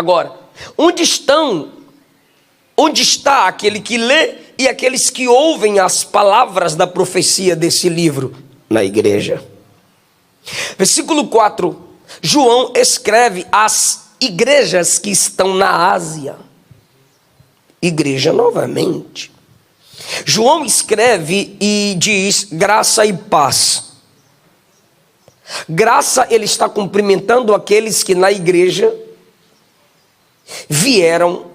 Agora, onde está aquele que lê e aqueles que ouvem as palavras da profecia desse livro? Na igreja. Versículo 4, João escreve às igrejas que estão na Ásia. Igreja novamente. João escreve e diz graça e paz. Graça, ele está cumprimentando aqueles que na igreja vieram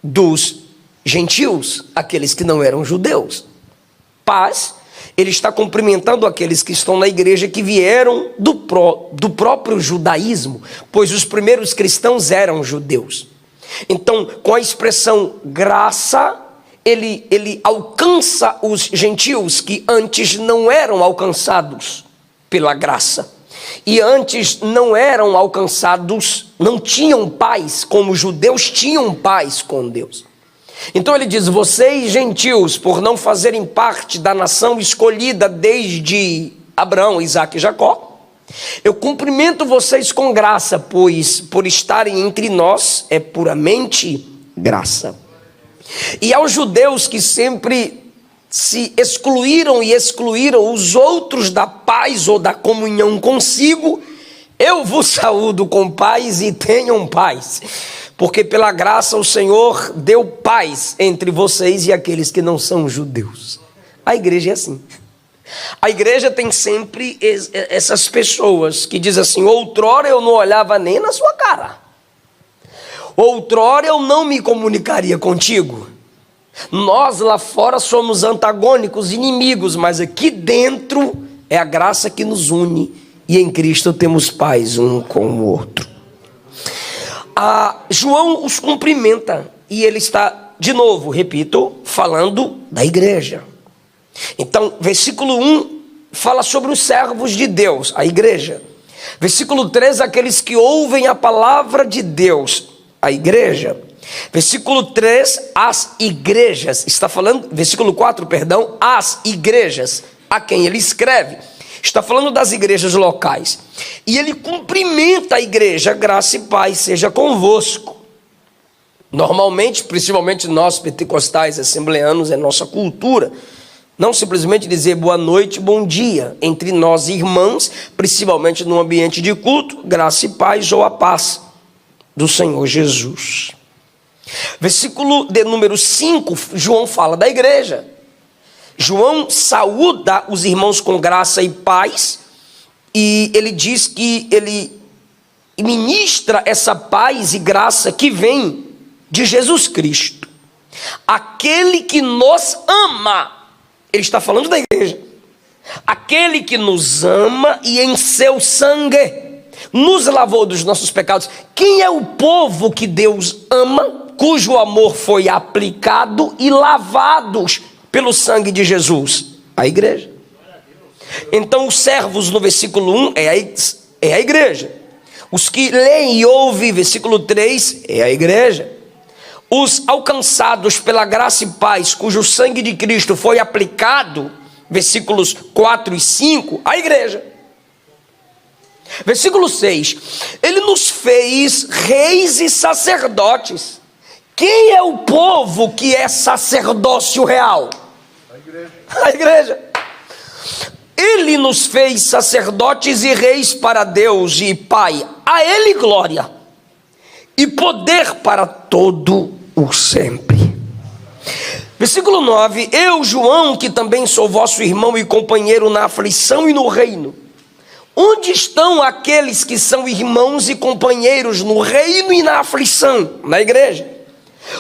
dos gentios, aqueles que não eram judeus. Paz, ele está cumprimentando aqueles que estão na igreja que vieram do próprio judaísmo, pois os primeiros cristãos eram judeus. Então, com a expressão graça, ele alcança os gentios que antes não eram alcançados pela graça. E antes não eram alcançados, não tinham paz, como os judeus tinham paz com Deus. Então ele diz: vocês gentios, por não fazerem parte da nação escolhida desde Abraão, Isaque e Jacó, eu cumprimento vocês com graça, pois por estarem entre nós é puramente graça. E aos judeus que sempre se excluíram e excluíram os outros da paz ou da comunhão consigo, eu vos saúdo com paz e tenham paz, porque pela graça o Senhor deu paz entre vocês e aqueles que não são judeus. A igreja é assim. A igreja tem sempre essas pessoas que dizem assim: outrora eu não olhava nem na sua cara, outrora eu não me comunicaria contigo. Nós lá fora somos antagônicos, inimigos, mas aqui dentro é a graça que nos une e em Cristo temos paz um com o outro. João os cumprimenta e ele está, de novo, repito, falando da igreja. Então, versículo 1 fala sobre os servos de Deus, a igreja. Versículo 3, aqueles que ouvem a palavra de Deus, a igreja. Versículo 3, as igrejas, está falando, versículo 4, perdão, as igrejas, a quem ele escreve, está falando das igrejas locais, e ele cumprimenta a igreja: graça e paz seja convosco. Normalmente, principalmente nós pentecostais, assembleanos, é nossa cultura, não simplesmente dizer boa noite, bom dia, entre nós irmãos, principalmente no ambiente de culto, graça e paz ou a paz do Senhor Jesus. Versículo de número 5, João fala da igreja. João saúda os irmãos com graça e paz, e ele diz que ele ministra essa paz e graça que vem de Jesus Cristo, aquele que nos ama. Ele está falando da igreja, aquele que nos ama e em seu sangue nos lavou dos nossos pecados. Quem é o povo que Deus ama, cujo amor foi aplicado e lavados pelo sangue de Jesus? A igreja. Então os servos no versículo 1 é a igreja. Os que leem e ouvem, versículo 3, é a igreja. Os alcançados pela graça e paz, cujo sangue de Cristo foi aplicado, versículos 4 e 5, a igreja. Versículo 6, ele nos fez reis e sacerdotes. Quem é o povo que é sacerdócio real? A igreja. A igreja. Ele nos fez sacerdotes e reis para Deus e Pai. A Ele glória e poder para todo o sempre. Versículo 9, eu, João, que também sou vosso irmão e companheiro na aflição e no reino. Onde estão aqueles que são irmãos e companheiros no reino e na aflição? Na igreja.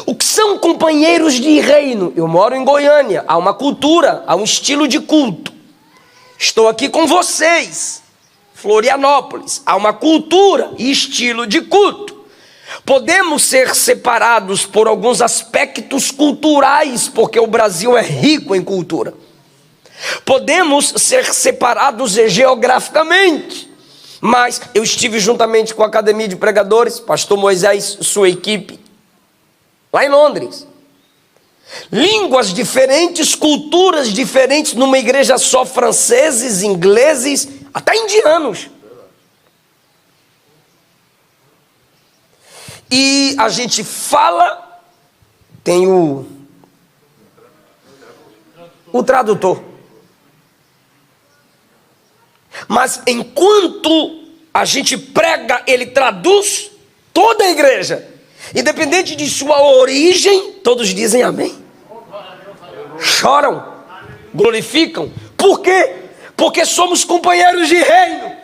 O que são companheiros de reino? Eu moro em Goiânia, há uma cultura, há um estilo de culto. Estou aqui com vocês, Florianópolis, há uma cultura e estilo de culto. Podemos ser separados por alguns aspectos culturais, porque o Brasil é rico em cultura. Podemos ser separados geograficamente, mas eu estive juntamente com a Academia de Pregadores, pastor Moisés, sua equipe, lá em Londres. Línguas diferentes, culturas diferentes, numa igreja só, franceses, ingleses, até indianos. E a gente fala, tem o tradutor. Mas enquanto a gente prega, ele traduz toda a igreja. Independente de sua origem, todos dizem amém. Choram, glorificam. Por quê? Porque somos companheiros de reino.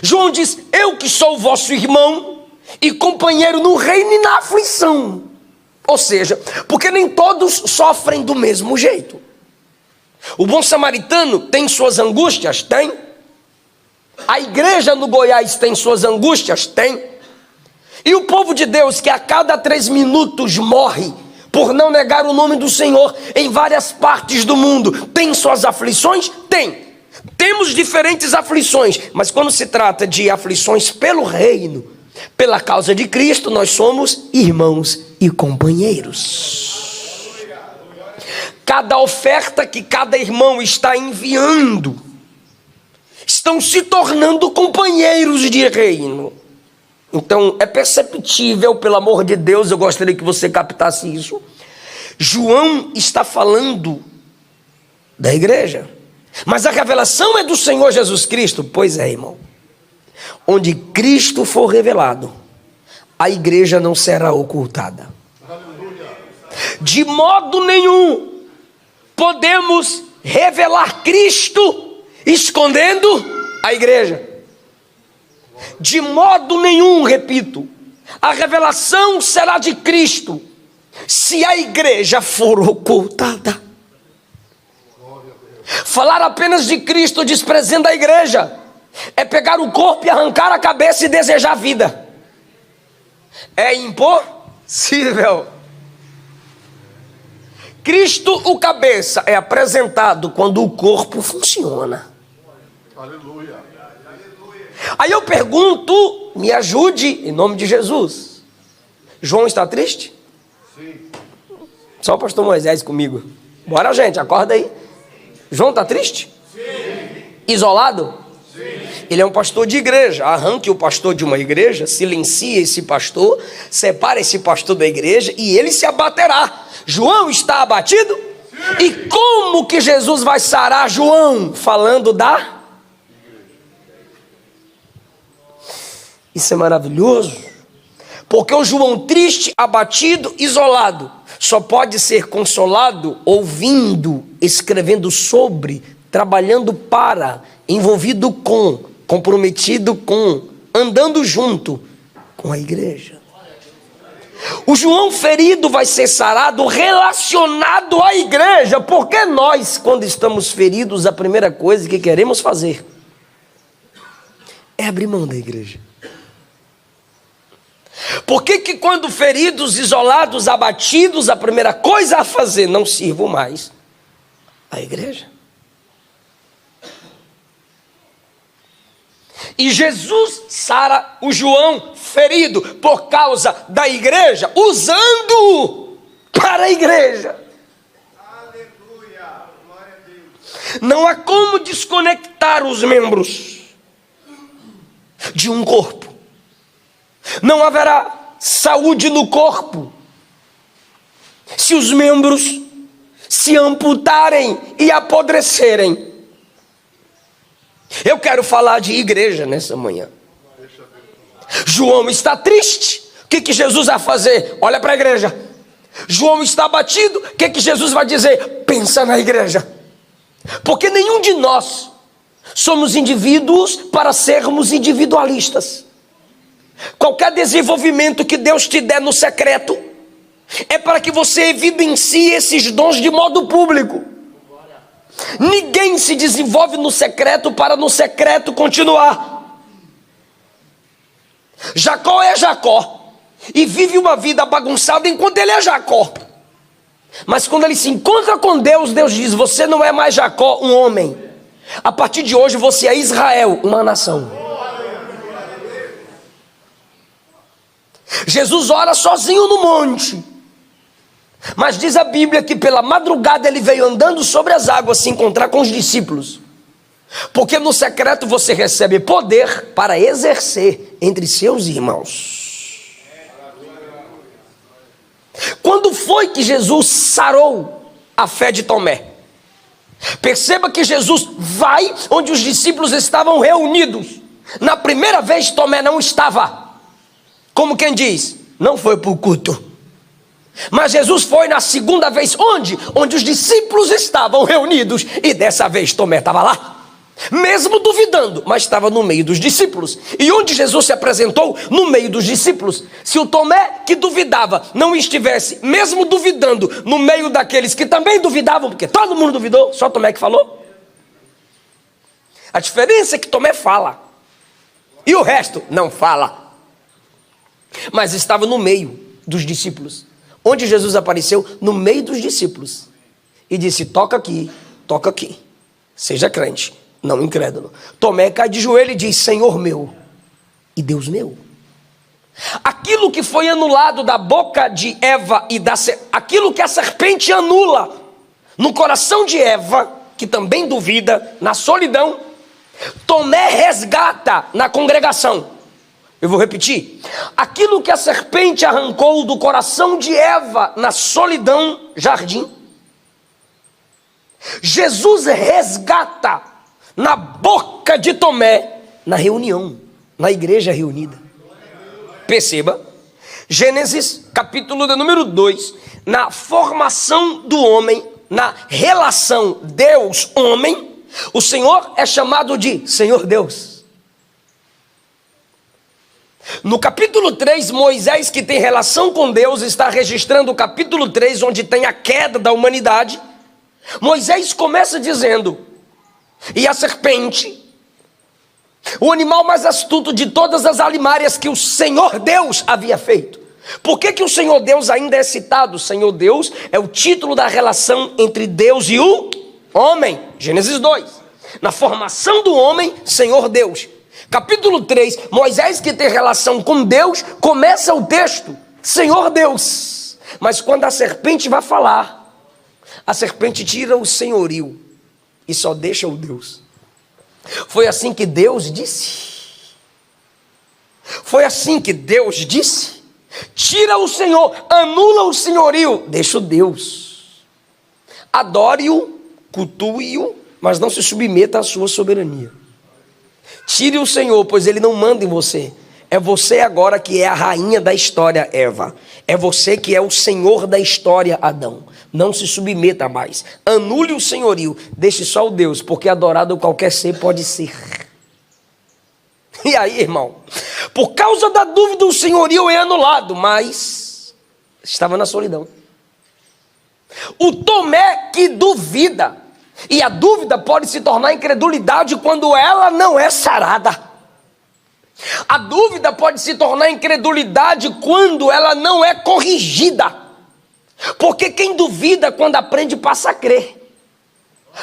João diz: eu que sou o vosso irmão e companheiro no reino e na aflição. Ou seja, porque nem todos sofrem do mesmo jeito. O bom samaritano tem suas angústias? Tem. A igreja no Goiás tem suas angústias? Tem. E o povo de Deus que a cada 3 minutos morre por não negar o nome do Senhor em várias partes do mundo, tem suas aflições? Tem. Temos diferentes aflições, mas quando se trata de aflições pelo reino, pela causa de Cristo, nós somos irmãos e companheiros. Cada oferta que cada irmão está enviando, estão se tornando companheiros de reino. Então é perceptível, pelo amor de Deus, eu gostaria que você captasse isso. João está falando da igreja, mas a revelação é do Senhor Jesus Cristo. Pois é, irmão, onde Cristo for revelado, a igreja não será ocultada. De modo nenhum podemos revelar Cristo escondendo a igreja. De modo nenhum, repito, a revelação será de Cristo se a igreja for ocultada. Falar apenas de Cristo desprezando a igreja é pegar o corpo e arrancar a cabeça e desejar a vida. É impossível. Cristo, o cabeça, é apresentado quando o corpo funciona. Aleluia. Aí eu pergunto, me ajude, em nome de Jesus. João está triste? Sim. Só o pastor Moisés comigo. Bora, gente, acorda aí. João está triste? Sim. Isolado? Sim. Ele é um pastor de igreja. Arranque o pastor de uma igreja, silencie esse pastor, separe esse pastor da igreja e ele se abaterá. João está abatido? Sim. E como que Jesus vai sarar João? Falando da... Isso é maravilhoso, porque o João triste, abatido, isolado, só pode ser consolado ouvindo, escrevendo sobre, trabalhando para, envolvido com, comprometido com, andando junto com a igreja. O João ferido vai ser sarado relacionado à igreja, porque nós, quando estamos feridos, a primeira coisa que queremos fazer é abrir mão da igreja. Por que quando feridos, isolados, abatidos, a primeira coisa a fazer, não sirvo mais à igreja? E Jesus sara o João ferido por causa da igreja, usando-o para a igreja. Aleluia, glória a Deus. Não há como desconectar os membros de um corpo. Não haverá saúde no corpo se os membros se amputarem e apodrecerem. Eu quero falar de igreja nessa manhã. João está triste. O que Jesus vai fazer? Olha para a igreja. João está abatido. O que Jesus vai dizer? Pensa na igreja. Porque nenhum de nós somos indivíduos para sermos individualistas. Qualquer desenvolvimento que Deus te der no secreto é para que você evidencie esses dons de modo público. Ninguém se desenvolve no secreto para no secreto continuar. Jacó é Jacó e vive uma vida bagunçada enquanto ele é Jacó. Mas quando ele se encontra com Deus, Deus diz: você não é mais Jacó, um homem. A partir de hoje você é Israel, uma nação. Jesus ora sozinho no monte, mas diz a Bíblia que pela madrugada ele veio andando sobre as águas se encontrar com os discípulos. Porque no secreto você recebe poder para exercer entre seus irmãos. Quando foi que Jesus sarou a fé de Tomé? Perceba que Jesus vai onde os discípulos estavam reunidos. Na primeira vez Tomé não estava. Como quem diz, não foi para o culto. Mas Jesus foi na segunda vez, onde? Onde os discípulos estavam reunidos. E dessa vez Tomé estava lá. Mesmo duvidando, mas estava no meio dos discípulos. E onde Jesus se apresentou? No meio dos discípulos. Se o Tomé que duvidava não estivesse, mesmo duvidando, no meio daqueles que também duvidavam, porque todo mundo duvidou, só Tomé que falou. A diferença é que Tomé fala e o resto não fala. Mas estava no meio dos discípulos. Onde Jesus apareceu? No meio dos discípulos. E disse, toca aqui, seja crente, não incrédulo. Tomé cai de joelho e diz, Senhor meu e Deus meu. Aquilo que foi anulado da boca de Eva e aquilo que a serpente anula no coração de Eva, que também duvida, na solidão, Tomé resgata na congregação. Eu vou repetir. Aquilo que a serpente arrancou do coração de Eva na solidão, jardim, Jesus resgata na boca de Tomé, na reunião, na igreja reunida. Perceba, Gênesis capítulo de número 2, na formação do homem, na relação Deus-homem, o Senhor é chamado de Senhor Deus. No capítulo 3, Moisés, que tem relação com Deus, está registrando o capítulo 3, onde tem a queda da humanidade. Moisés começa dizendo, e a serpente, o animal mais astuto de todas as alimárias que o Senhor Deus havia feito. Por que o Senhor Deus ainda é citado? O Senhor Deus é o título da relação entre Deus e o homem. Gênesis 2. Na formação do homem, Senhor Deus. Capítulo 3, Moisés, que tem relação com Deus, começa o texto, Senhor Deus. Mas quando a serpente vai falar, a serpente tira o senhorio e só deixa o Deus. Foi assim que Deus disse. Foi assim que Deus disse. Tira o Senhor, anula o senhorio, deixa o Deus. Adore-o, cultue-o, mas não se submeta à sua soberania. Tire o Senhor, pois Ele não manda em você. É você agora que é a rainha da história, Eva. É você que é o Senhor da história, Adão. Não se submeta mais. Anule o senhorio, deixe só o Deus, porque adorado qualquer ser pode ser. E aí, irmão? Por causa da dúvida, o senhorio é anulado, mas estava na solidão. O Tomé que duvida. E a dúvida pode se tornar incredulidade quando ela não é sarada. A dúvida pode se tornar incredulidade quando ela não é corrigida. Porque quem duvida quando aprende passa a crer.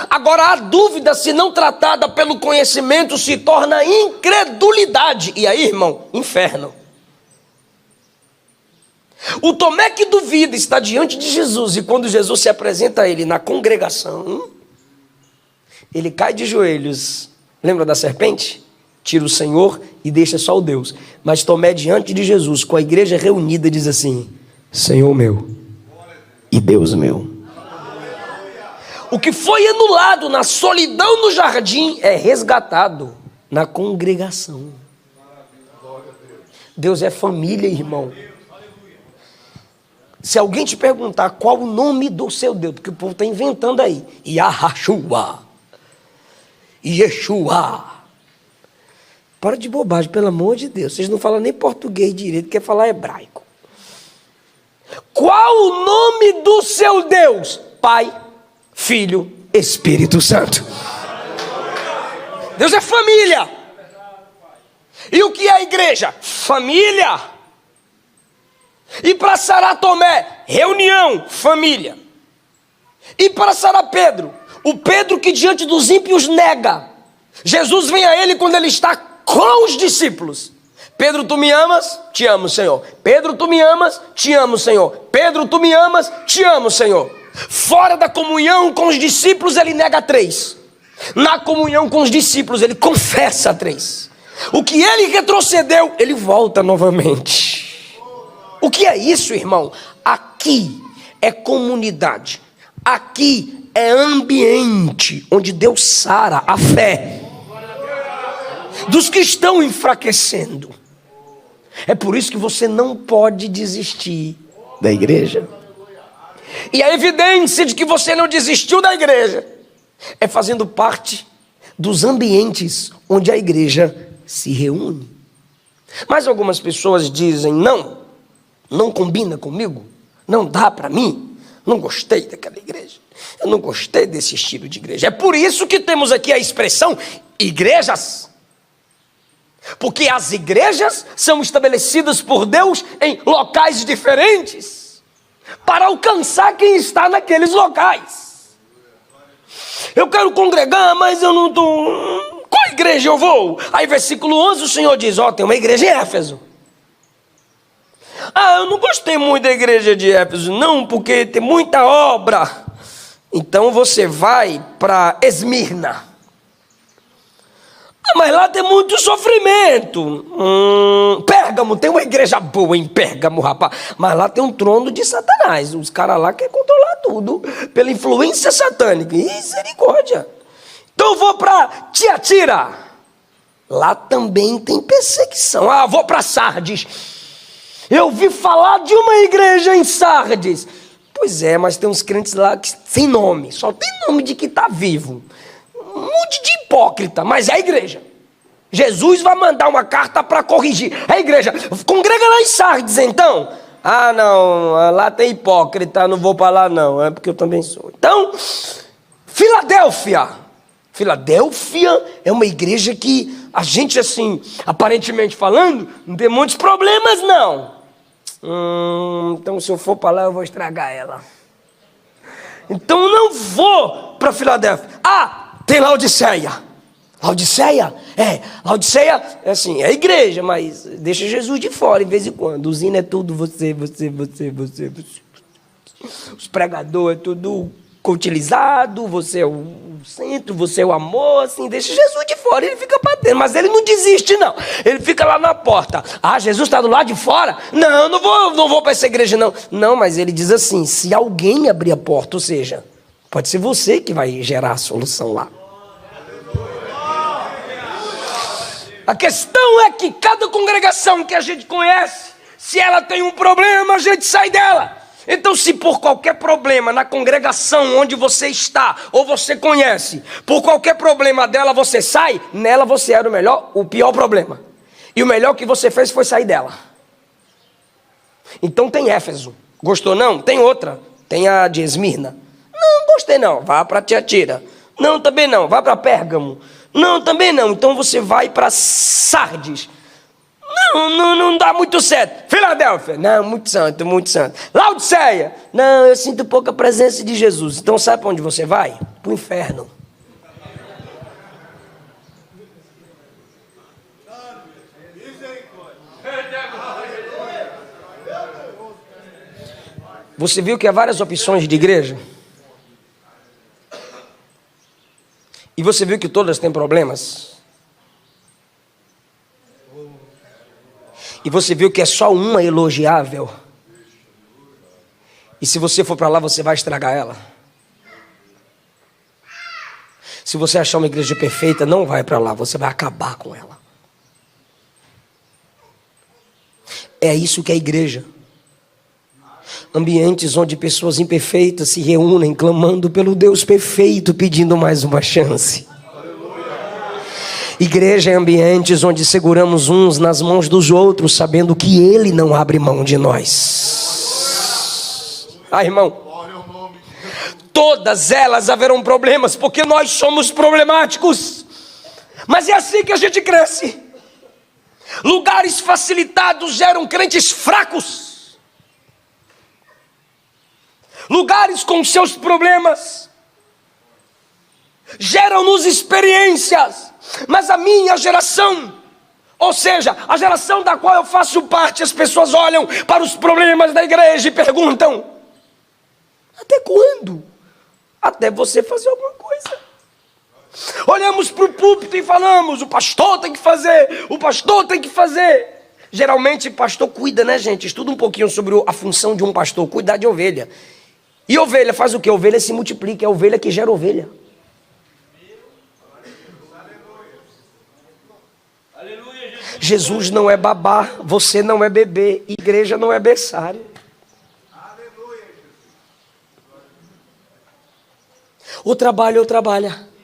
Agora a dúvida, se não tratada pelo conhecimento, se torna incredulidade. E aí, irmão, inferno. O Tomé que duvida está diante de Jesus. E quando Jesus se apresenta a ele na congregação, ele cai de joelhos. Lembra da serpente? Tira o Senhor e deixa só o Deus. Mas Tomé diante de Jesus, com a igreja reunida, diz assim, Senhor meu e Deus meu. O que foi anulado na solidão no jardim é resgatado na congregação. Deus é família, irmão. Se alguém te perguntar qual o nome do seu Deus, porque o povo está inventando aí, Yahashua, Yeshua. Para de bobagem, pelo amor de Deus. Vocês não falam nem português direito, quer falar hebraico. Qual o nome do seu Deus? Pai, Filho, Espírito Santo. Deus é família. E o que é a igreja? Família. E para sarar Tomé, reunião, família. E para sarar Pedro, o Pedro que diante dos ímpios nega. Jesus vem a ele quando ele está com os discípulos. Pedro, tu me amas? Te amo, Senhor. Pedro, tu me amas? Te amo, Senhor. Pedro, tu me amas? Te amo, Senhor. Fora da comunhão com os discípulos, ele nega 3. Na comunhão com os discípulos, ele confessa 3. O que ele retrocedeu, ele volta novamente. O que é isso, irmão? Aqui é comunidade. Aqui é ambiente onde Deus sara a fé dos que estão enfraquecendo. É por isso que você não pode desistir da igreja. E a evidência de que você não desistiu da igreja é fazendo parte dos ambientes onde a igreja se reúne. Mas algumas pessoas dizem: não combina comigo, não dá para mim, não gostei daquela igreja, eu não gostei desse estilo de igreja. É por isso que temos aqui a expressão igrejas. Porque as igrejas são estabelecidas por Deus em locais diferentes, para alcançar quem está naqueles locais. Eu quero congregar, mas eu não estou... Qual igreja eu vou? Aí versículo 11 o Senhor diz: tem uma igreja em Éfeso. Eu não gostei muito da igreja de Éfeso, não, porque tem muita obra. Então você vai para Esmirna. Mas lá tem muito sofrimento. Pérgamo, tem uma igreja boa em Pérgamo, rapaz. Mas lá tem um trono de Satanás. Os caras lá querem controlar tudo pela influência satânica. Misericórdia. Então eu vou para Tiatira. Lá também tem perseguição. Vou para Sardes. Eu ouvi falar de uma igreja em Sardes. Pois é, mas tem uns crentes lá que sem nome. Só tem nome de que está vivo. Um monte de hipócrita, mas é a igreja. Jesus vai mandar uma carta para corrigir. É a igreja. Congrega lá em Sardes, então. Não, lá tem hipócrita, não vou para lá não. É porque eu também sou. Então, Filadélfia. Filadélfia é uma igreja que a gente, assim, aparentemente falando, não tem muitos problemas, não. Então, se eu for para lá, eu vou estragar ela. Então, eu não vou para Filadélfia. Tem Laodiceia. Laodiceia é assim, é a igreja, mas deixa Jesus de fora de vez em quando. O zino é tudo você. Os pregadores é tudo utilizado, você é o centro, você é o amor, assim, deixa Jesus de fora, ele fica para dentro, mas ele não desiste não, ele fica lá na porta. Jesus está do lado de fora? Não vou para essa igreja não, mas ele diz assim: se alguém abrir a porta, ou seja, pode ser você que vai gerar a solução lá. A questão é que cada congregação que a gente conhece, se ela tem um problema, a gente sai dela. Então, se por qualquer problema na congregação onde você está, ou você conhece, por qualquer problema dela você sai, nela você era o pior problema. E o melhor que você fez foi sair dela. Então tem Éfeso. Gostou não? Tem outra. Tem a de Esmirna. Não gostei não. Vá para Tiatira. Não, também não. Vá para Pérgamo. Não, também não. Então você vai para Sardes. Não dá muito certo. Filadélfia, não, muito santo. Laodiceia, não, eu sinto pouca presença de Jesus. Então sabe para onde você vai? Para o inferno. Você viu que há várias opções de igreja? E você viu que todas têm problemas? E você viu que é só uma elogiável? E se você for para lá, você vai estragar ela? Se você achar uma igreja perfeita, não vai para lá, você vai acabar com ela. É isso que é a igreja. Ambientes onde pessoas imperfeitas se reúnem, clamando pelo Deus perfeito, pedindo mais uma chance. Igreja é ambientes onde seguramos uns nas mãos dos outros, sabendo que Ele não abre mão de nós. Irmão, todas elas haverão problemas, porque nós somos problemáticos. Mas é assim que a gente cresce. Lugares facilitados geram crentes fracos. Lugares com seus problemas geram-nos experiências. Mas a minha geração, ou seja, a geração da qual eu faço parte, as pessoas olham para os problemas da igreja e perguntam: até quando? Até você fazer alguma coisa. vamos para o púlpito e falamos, o pastor tem que fazer, o pastor tem que fazer. Geralmente pastor cuida, né, gente? Estuda um pouquinho sobre a função de um pastor, cuidar de ovelha. E ovelha faz o quê? Ovelha se multiplica, é a ovelha que gera ovelha. Jesus não é babá, você não é bebê, igreja não é berçário. Ou trabalha ou trabalha.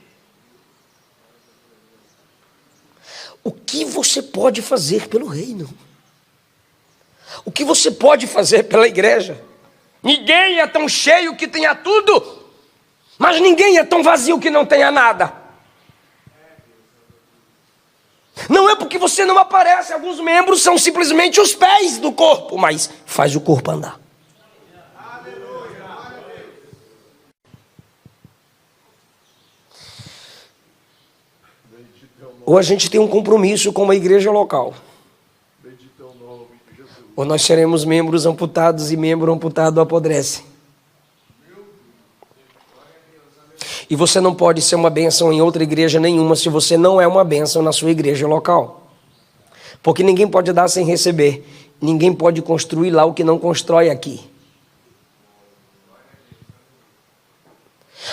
O que você pode fazer pelo reino? O que você pode fazer pela igreja? Ninguém é tão cheio que tenha tudo, mas ninguém é tão vazio que não tenha nada. Não é porque você não aparece, alguns membros são simplesmente os pés do corpo, mas faz o corpo andar. Ou a gente tem um compromisso com uma igreja local, ou nós seremos membros amputados e membro amputado apodrece. E você não pode ser uma bênção em outra igreja nenhuma se você não é uma bênção na sua igreja local. Porque ninguém pode dar sem receber. Ninguém pode construir lá o que não constrói aqui.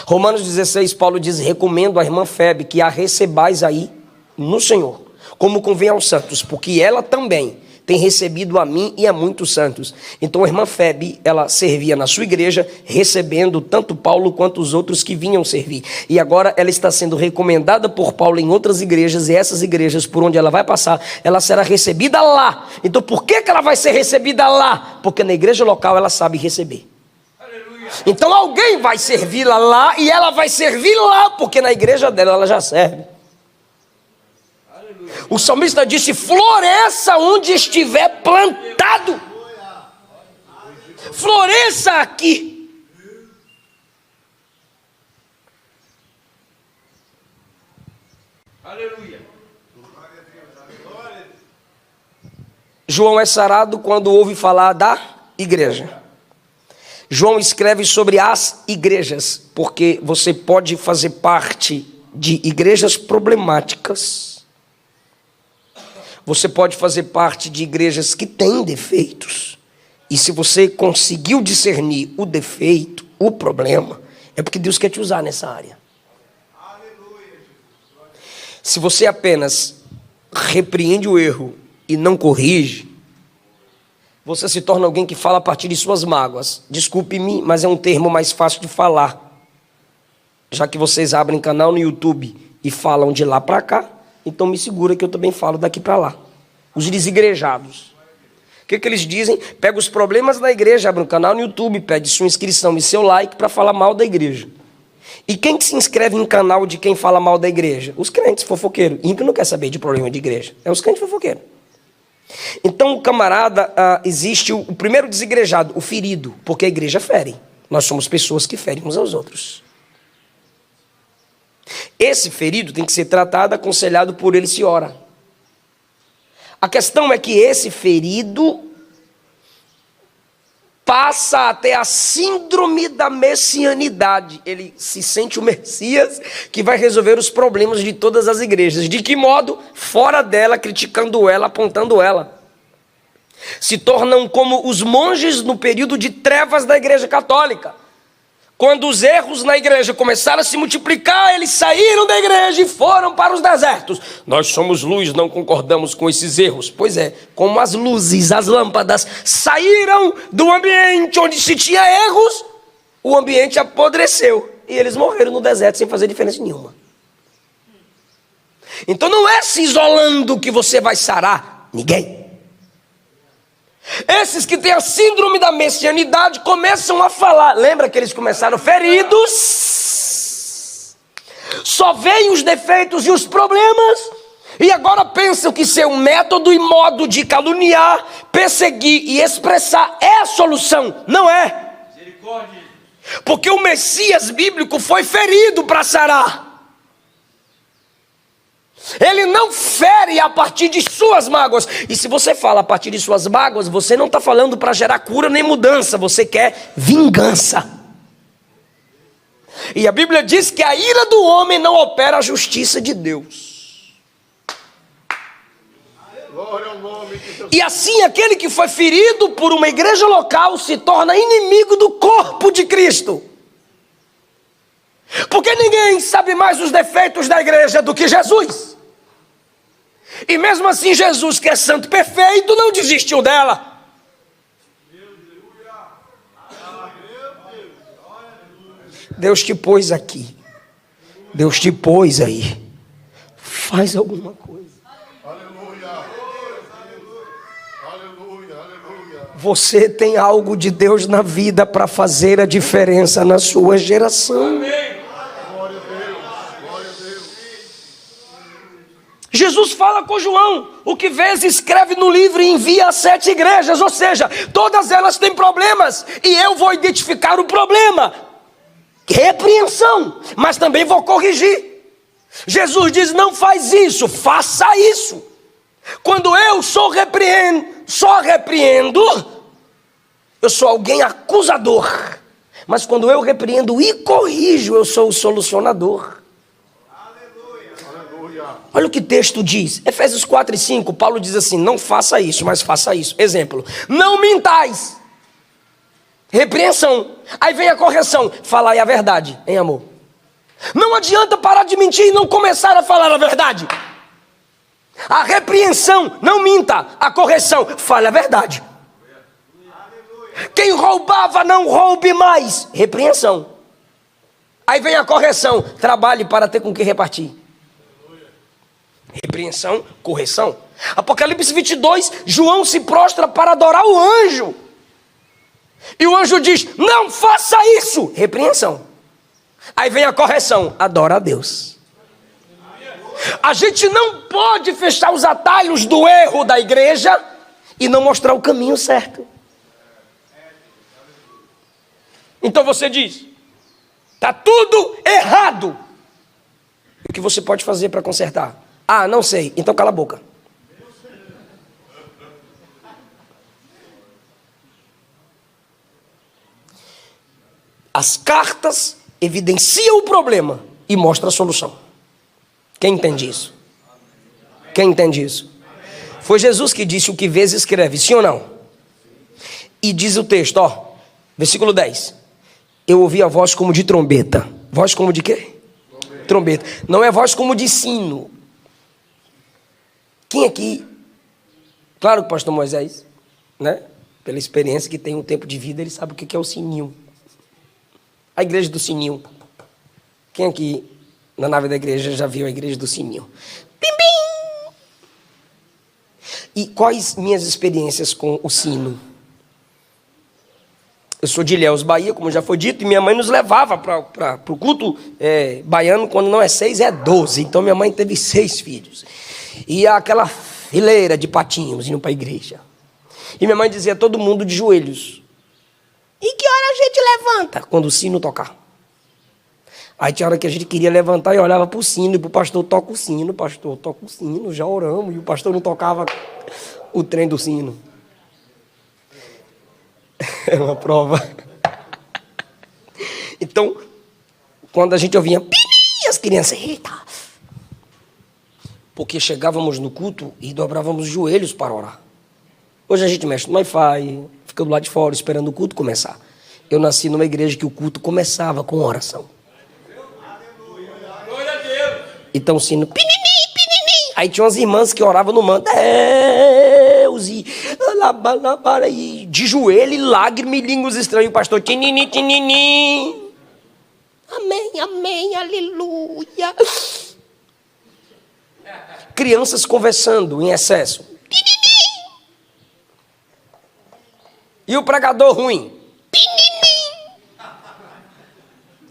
Romanos 16, Paulo diz: recomendo à irmã Febe que a recebais aí no Senhor, como convém aos santos, porque ela também tem recebido a mim e a muitos santos. Então a irmã Febe, ela servia na sua igreja, recebendo tanto Paulo quanto os outros que vinham servir. E agora ela está sendo recomendada por Paulo em outras igrejas, e essas igrejas por onde ela vai passar, ela será recebida lá. Então por que ela vai ser recebida lá? Porque na igreja local ela sabe receber. Então alguém vai servi-la lá e ela vai servir lá, porque na igreja dela ela já serve. O salmista disse: floresça onde estiver plantado. Floresça aqui. Aleluia. João é sarado quando ouve falar da igreja. João escreve sobre as igrejas, porque você pode fazer parte de igrejas problemáticas. Você pode fazer parte de igrejas que têm defeitos. E se você conseguiu discernir o defeito, o problema, é porque Deus quer te usar nessa área. Se você apenas repreende o erro e não corrige, você se torna alguém que fala a partir de suas mágoas. Desculpe-me, mas é um termo mais fácil de falar. Já que vocês abrem canal no YouTube e falam de lá para cá, então me segura que eu também falo daqui para lá. Os desigrejados. O que eles dizem? Pega os problemas da igreja, abre um canal no YouTube, pede sua inscrição e seu like para falar mal da igreja. E quem que se inscreve em canal de quem fala mal da igreja? Os crentes fofoqueiros. Ímpio não quer saber de problema de igreja. É os crentes fofoqueiros. Então, o camarada, existe o primeiro desigrejado, o ferido, porque a igreja fere. Nós somos pessoas que ferem uns aos outros. Esse ferido tem que ser tratado, aconselhado, por ele se ora. A questão é que esse ferido passa até a síndrome da messianidade. Ele se sente o Messias que vai resolver os problemas de todas as igrejas. De que modo? Fora dela, criticando ela, apontando ela. Se tornam como os monges no período de trevas da igreja católica. Quando os erros na igreja começaram a se multiplicar, eles saíram da igreja e foram para os desertos. Nós somos luz, não concordamos com esses erros. Pois é, como as luzes, as lâmpadas saíram do ambiente onde se tinha erros, o ambiente apodreceu. E eles morreram no deserto sem fazer diferença nenhuma. Então não é se isolando que você vai sarar ninguém. Esses que têm a síndrome da messianidade começam a falar. Lembra que eles começaram feridos? Só veem os defeitos e os problemas. E agora pensam que ser um método e modo de caluniar, perseguir e expressar é a solução. Não é. Porque o Messias bíblico foi ferido para sarar. Ele não fere a partir de suas mágoas. E se você fala a partir de suas mágoas, você não está falando para gerar cura nem mudança. Você quer vingança. E a Bíblia diz que a ira do homem não opera a justiça de Deus. E assim aquele que foi ferido por uma igreja local se torna inimigo do corpo de Cristo. Porque ninguém sabe mais os defeitos da igreja do que Jesus. E mesmo assim Jesus, que é santo e perfeito, não desistiu dela. Deus te pôs aqui. Deus te pôs aí. Faz alguma coisa. Você tem algo de Deus na vida para fazer a diferença na sua geração. Jesus fala com João: o que vês, escreve no livro e envia a 7 igrejas. Ou seja, todas elas têm problemas e eu vou identificar o problema, repreensão, mas também vou corrigir. Jesus diz: não faz isso, faça isso. Quando eu só repreendo, eu sou alguém acusador. Mas quando eu repreendo e corrijo, eu sou o solucionador. Olha o que o texto diz, Efésios 4 e 5, Paulo diz assim: não faça isso, mas faça isso. Exemplo: não mintais. Repreensão. Aí vem a correção: falai a verdade em amor. Não adianta parar de mentir e não começar a falar a verdade. A repreensão, não minta. A correção, fale a verdade. Quem roubava, não roube mais. Repreensão. Aí vem a correção: trabalhe para ter com que repartir. Repreensão, correção. Apocalipse 22, João se prostra para adorar o anjo. E o anjo diz: não faça isso. Repreensão. Aí vem a correção: adora a Deus. A gente não pode fechar os atalhos do erro da igreja e não mostrar o caminho certo. Então você diz: está tudo errado. O que você pode fazer para consertar? Ah, não sei. Então cala a boca. As cartas evidenciam o problema e mostram a solução. Quem entende isso? Quem entende isso? Foi Jesus que disse: o que vês, escreve, sim ou não? E diz o texto, versículo 10. Eu ouvi a voz como de trombeta. Voz como de quê? Trombeta. Não é voz como de sino. Quem aqui? Claro que o pastor Moisés, né? Pela experiência que tem um tempo de vida, ele sabe o que é o sininho. A igreja do sininho. Quem aqui na nave da igreja já viu a igreja do sininho? Bim, bim! E quais minhas experiências com o sino? Eu sou de Ilhéus, Bahia, como já foi dito, e minha mãe nos levava para o culto baiano, quando não é 6, é 12. Então minha mãe teve 6 filhos. E aquela fileira de patinhos indo para a igreja. E minha mãe dizia: todo mundo de joelhos. E que hora a gente levanta? Quando o sino tocar. Aí tinha hora que a gente queria levantar e olhava para o sino, e para o pastor: toca o sino, pastor, toca o sino, já oramos. E o pastor não tocava o trem do sino. Era uma prova. Então, quando a gente ouvia as crianças: eita! Porque chegávamos no culto e dobrávamos os joelhos para orar. Hoje a gente mexe no Wi-Fi, fica do lado de fora esperando o culto começar. Eu nasci numa igreja que o culto começava com oração. Então o sino, pinini, pinini. Aí tinha umas irmãs que oravam no manto: Deus, e de joelho e lágrimas e línguas estranhas. O pastor: tinini, tinini. Amém, amém, aleluia. Crianças conversando em excesso. E o pregador ruim.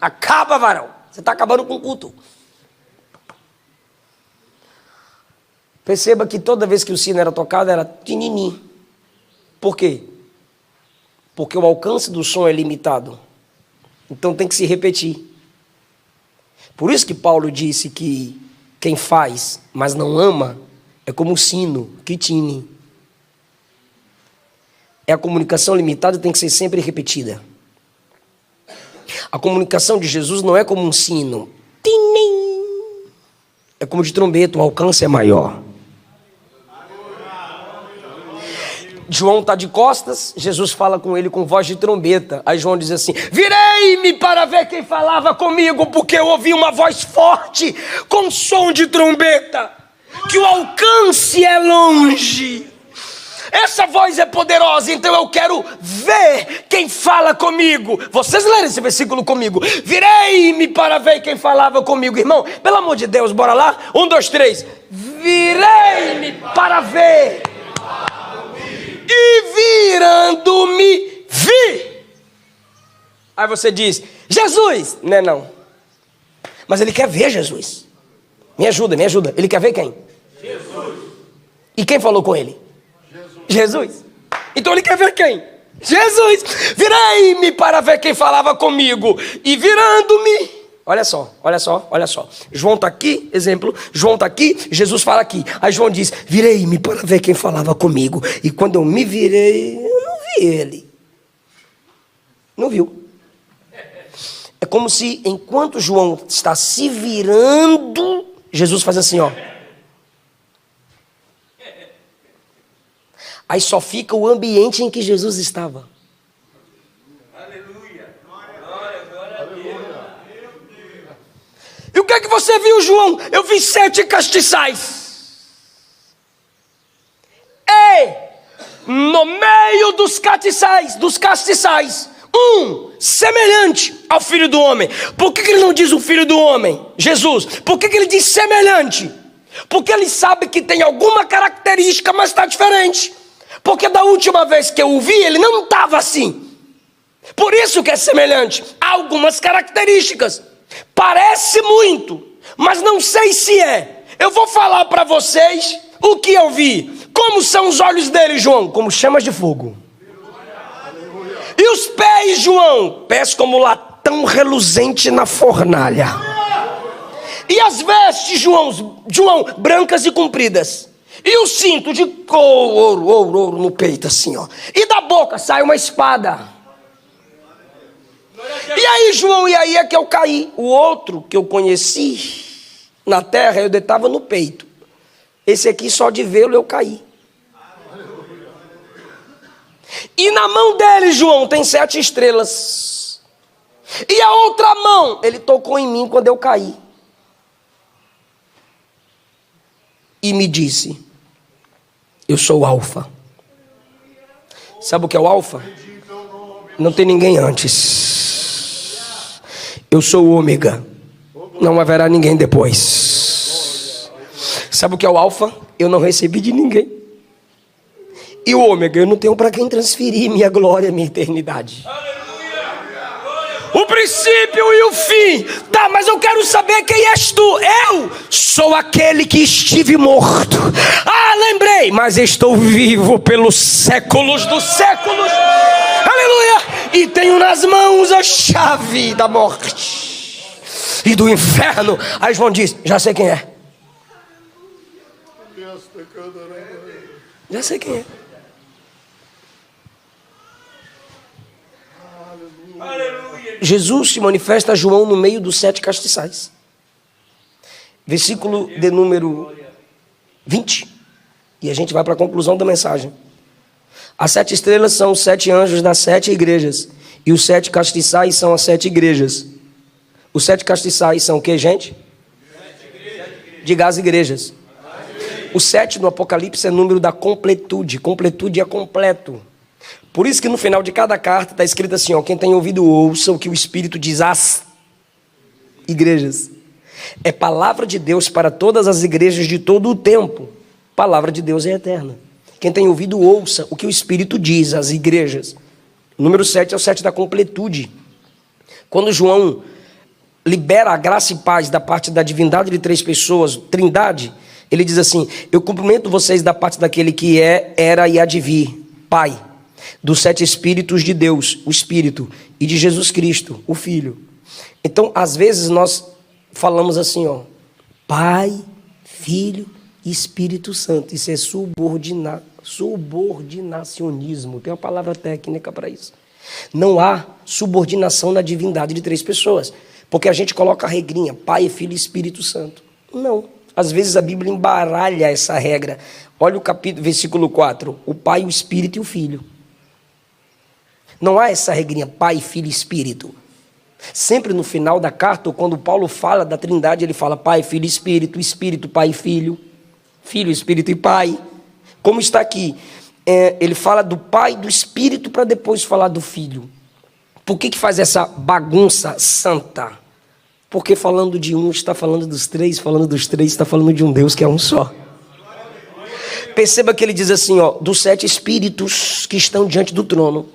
Acaba, varão. Você está acabando com o culto. Perceba que toda vez que o sino era tocado era tinini. Por quê? Porque o alcance do som é limitado. Então tem que se repetir. Por isso que Paulo disse que quem faz, mas não ama, é como o sino que tine. É a comunicação limitada, tem que ser sempre repetida. A comunicação de Jesus não é como um sino. Tim-nim. É como de trombeta, o alcance é maior. João está de costas, Jesus fala com ele com voz de trombeta. Aí João diz assim: virei-me para ver quem falava comigo, porque eu ouvi uma voz forte, com som de trombeta, que o alcance é longe. Essa voz é poderosa, então eu quero ver quem fala comigo. Vocês leram esse versículo comigo? Virei-me para ver quem falava comigo. Irmão, pelo amor de Deus, bora lá? 1, 2, 3. Virei-me para ver. E virando-me, vi. Aí você diz: Jesus. Não é não. Mas ele quer ver Jesus. Me ajuda, me ajuda. Ele quer ver quem? Jesus. E quem falou com ele? Jesus. Então ele quer ver quem? Jesus. Virei-me para ver quem falava comigo. E virando-me. Olha só, olha só, olha só. João está aqui, exemplo. João está aqui, Jesus fala aqui. Aí João diz: virei-me para ver quem falava comigo. E quando eu me virei, eu não vi ele. Não viu. É como se enquanto João está se virando, Jesus faz assim, ó. Aí só fica o ambiente em que Jesus estava. Aleluia. Glória a Deus. E o que é que você viu, João? Eu vi 7 castiçais. E no meio dos castiçais, um semelhante ao Filho do Homem. Por que ele não diz o Filho do Homem? Jesus. Por que ele diz semelhante? Porque ele sabe que tem alguma característica, mas está diferente. Porque da última vez que eu o vi, ele não estava assim. Por isso que é semelhante. Há algumas características. Parece muito, mas não sei se é. Eu vou falar para vocês o que eu vi. Como são os olhos dele, João? Como chamas de fogo. E os pés, João? Pés como latão reluzente na fornalha. E as vestes, João, brancas e compridas. E o cinto de ouro no peito, assim, ó. E da boca sai uma espada. E aí, João, e aí é que eu caí. O outro que eu conheci na terra, eu estava no peito. Esse aqui, só de vê-lo, eu caí. E na mão dele, João, tem 7 estrelas. E a outra mão, ele tocou em mim quando eu caí. E me disse: eu sou o Alfa. Sabe o que é o Alfa? Não tem ninguém antes. Eu sou o Ômega. Não haverá ninguém depois. Sabe o que é o Alfa? Eu não recebi de ninguém. E o Ômega, eu não tenho para quem transferir minha glória, minha eternidade. O princípio e o fim. Tá, mas eu quero saber quem és tu. Eu sou aquele que estive morto. Ah, lembrei, mas estou vivo pelos séculos dos séculos. Aleluia. E tenho nas mãos a chave da morte e do inferno. Aí João diz: já sei quem é. Já sei quem é. Jesus se manifesta a João no meio dos 7 castiçais. Versículo de número 20. E a gente vai para a conclusão da mensagem. As 7 estrelas são os 7 anjos das 7 igrejas. E os 7 castiçais são as 7 igrejas. Os 7 castiçais são o que, gente? Diga as igrejas. O 7 no Apocalipse é número da completude. Completude é completo. Por isso que no final de cada carta está escrito assim, ó: quem tem ouvido ouça o que o Espírito diz às igrejas. É palavra de Deus para todas as igrejas de todo o tempo. Palavra de Deus é eterna. Quem tem ouvido ouça o que o Espírito diz às igrejas. O número 7 é o 7 da completude. Quando João libera a graça e paz da parte da divindade de 3 pessoas, trindade, ele diz assim: eu cumprimento vocês da parte daquele que é, era e há de vir, Pai, dos 7 Espíritos de Deus, o Espírito, e de Jesus Cristo, o Filho. Então, às vezes nós falamos assim, ó: Pai, Filho e Espírito Santo. Isso é subordinacionismo. Tem uma palavra técnica para isso. Não há subordinação na divindade de 3 pessoas. Porque a gente coloca a regrinha, Pai, Filho e Espírito Santo. Não. Às vezes a Bíblia embaralha essa regra. Olha o capítulo, versículo 4. O Pai, o Espírito e o Filho. Não há essa regrinha, Pai, Filho e Espírito. Sempre no final da carta, ou quando Paulo fala da Trindade, ele fala Pai, Filho e Espírito, Espírito, Pai e Filho, Filho, Espírito e Pai. Como está aqui, ele fala do Pai e do Espírito para depois falar do Filho. Por que faz essa bagunça santa? Porque falando de um, está falando dos 3, falando dos 3, está falando de um Deus que é um só. Perceba que ele diz assim, ó, dos 7 espíritos que estão diante do trono.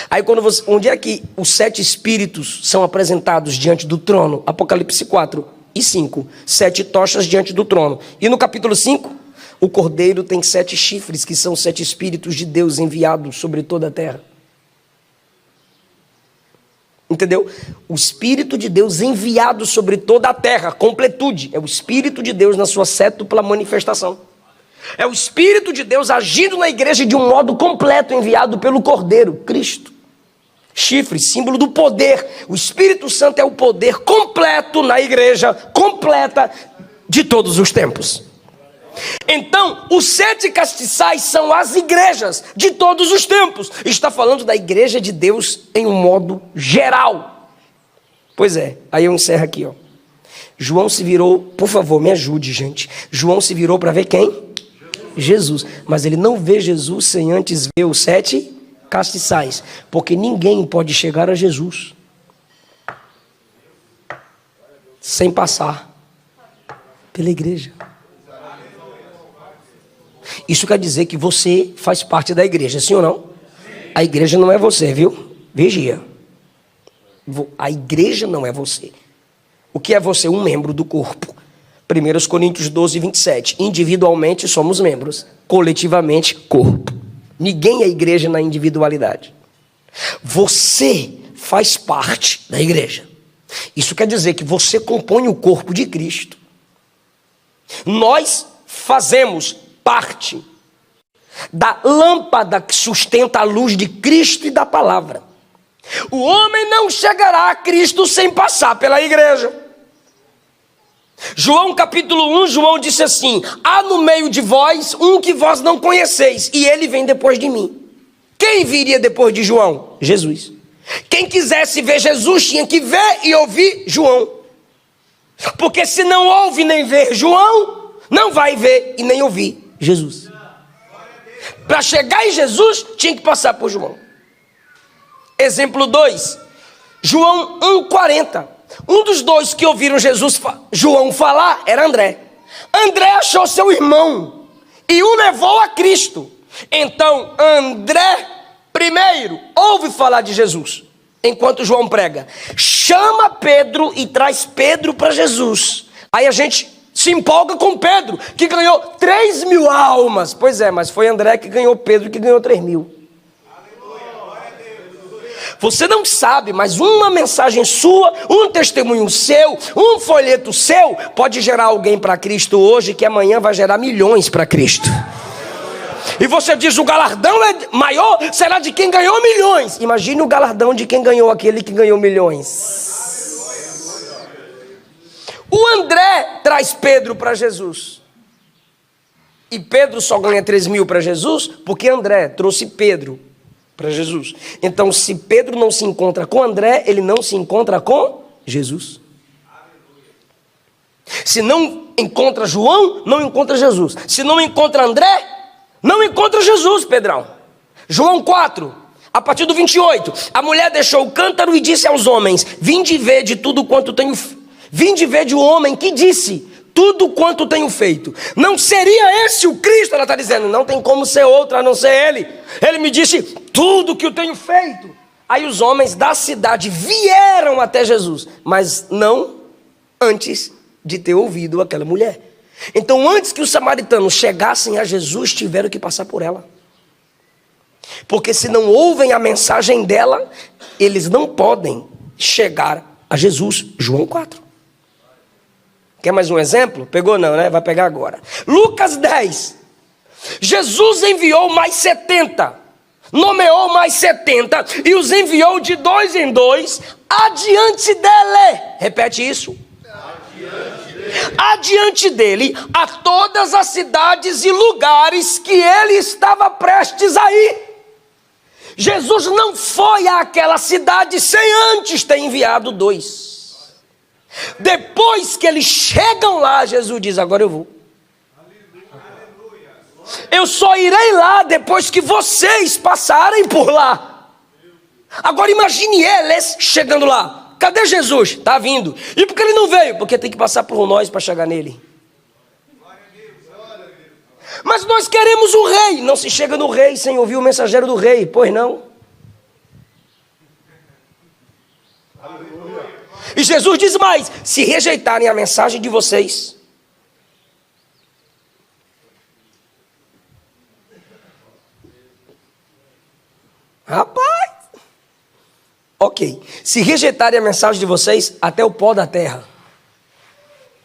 Aí onde é que os 7 espíritos são apresentados diante do trono? Apocalipse 4 e 5. 7 tochas diante do trono. E no capítulo 5, o cordeiro tem 7 chifres, que são 7 espíritos de Deus enviados sobre toda a terra. Entendeu? O Espírito de Deus enviado sobre toda a terra, completude. É o Espírito de Deus na sua sétupla manifestação. É o Espírito de Deus agindo na igreja de um modo completo, enviado pelo Cordeiro, Cristo. Chifre, símbolo do poder. O Espírito Santo é o poder completo na igreja, completa de todos os tempos. Então, os 7 castiçais são as igrejas de todos os tempos. Está falando da igreja de Deus em um modo geral. Pois é, aí eu encerro aqui, ó. João se virou, por favor, me ajude, gente. João se virou para ver quem? Jesus. Mas ele não vê Jesus sem antes ver os 7 castiçais. Porque ninguém pode chegar a Jesus sem passar pela igreja. Isso quer dizer que você faz parte da igreja, sim ou não? A igreja não é você, viu? Vigia. A igreja não é você. O que é você? Um membro do corpo. 1 Coríntios 12, 27. Individualmente somos membros, coletivamente corpo. Ninguém é igreja na individualidade. Você faz parte da igreja. Isso quer dizer que você compõe o corpo de Cristo. Nós fazemos parte da lâmpada que sustenta a luz de Cristo e da palavra. O homem não chegará a Cristo sem passar pela igreja. João capítulo 1, João disse assim: há no meio de vós um que vós não conheceis, e ele vem depois de mim. Quem viria depois de João? Jesus. Quem quisesse ver Jesus tinha que ver e ouvir João. Porque se não ouve nem ver João, não vai ver e nem ouvir Jesus. Para chegar em Jesus, tinha que passar por João. Exemplo 2, João 1,40. Um dos 2 que ouviram João falar era André. André achou seu irmão e o levou a Cristo. Então André primeiro ouve falar de Jesus, enquanto João prega. Chama Pedro e traz Pedro para Jesus. Aí a gente se empolga com Pedro, que ganhou 3.000 almas. Pois é, mas foi André que ganhou Pedro, que ganhou 3.000. Você não sabe, mas uma mensagem sua, um testemunho seu, um folheto seu, pode gerar alguém para Cristo hoje, que amanhã vai gerar milhões para Cristo. E você diz, o galardão é maior, será de quem ganhou milhões. Imagine o galardão de quem ganhou aquele que ganhou milhões. O André traz Pedro para Jesus. E Pedro só ganha 3.000 para Jesus porque André trouxe Pedro para Jesus. Então, se Pedro não se encontra com André, ele não se encontra com Jesus. Se não encontra João, não encontra Jesus. Se não encontra André, não encontra Jesus, Pedrão. João 4, a partir do 28. A mulher deixou o cântaro e disse aos homens: vinde ver de tudo quanto tenho feito. Vinde ver de um homem que disse: tudo quanto tenho feito. Não seria esse o Cristo? Ela está dizendo, não tem como ser outro a não ser ele. Ele me disse tudo que eu tenho feito. Aí os homens da cidade vieram até Jesus, mas não antes de ter ouvido aquela mulher. Então, antes que os samaritanos chegassem a Jesus, tiveram que passar por ela. Porque se não ouvem a mensagem dela, eles não podem chegar a Jesus. João 4. Quer mais um exemplo? Pegou não, né? Vai pegar agora. Lucas 10. Jesus enviou mais 70. nomeou mais 70 e os enviou de 2 em 2 adiante dele. Repete isso. Adiante dele a todas as cidades e lugares que ele estava prestes a ir. Jesus não foi àquela cidade sem antes ter enviado 2. Depois que eles chegam lá, Jesus diz: agora eu vou. Eu só irei lá depois que vocês passarem por lá. Agora imagine eles chegando lá. Cadê Jesus? Está vindo. E por que ele não veio? Porque tem que passar por nós para chegar nele. Mas nós queremos o rei. Não se chega no rei sem ouvir o mensageiro do rei, pois não? E Jesus diz mais: se rejeitarem a mensagem de vocês, rapaz, ok, se rejeitarem a mensagem de vocês, até o pó da terra,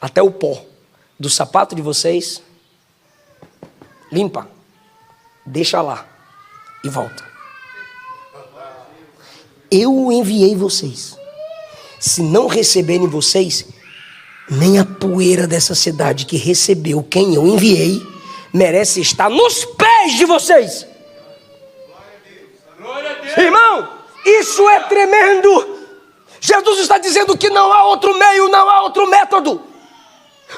até o pó do sapato de vocês, limpa, deixa lá e volta. Eu enviei vocês. Se não receberem vocês, nem a poeira dessa cidade que recebeu quem eu enviei merece estar nos pés de vocês. Irmão, isso é tremendo. Jesus está dizendo que não há outro meio, não há outro método.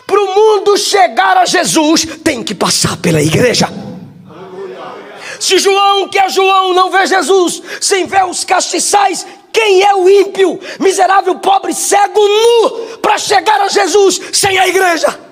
Para o mundo chegar a Jesus, tem que passar pela igreja. Se João, que é João, não vê Jesus, sem ver os castiçais, quem é o ímpio, miserável, pobre, cego, nu, para chegar a Jesus sem a igreja?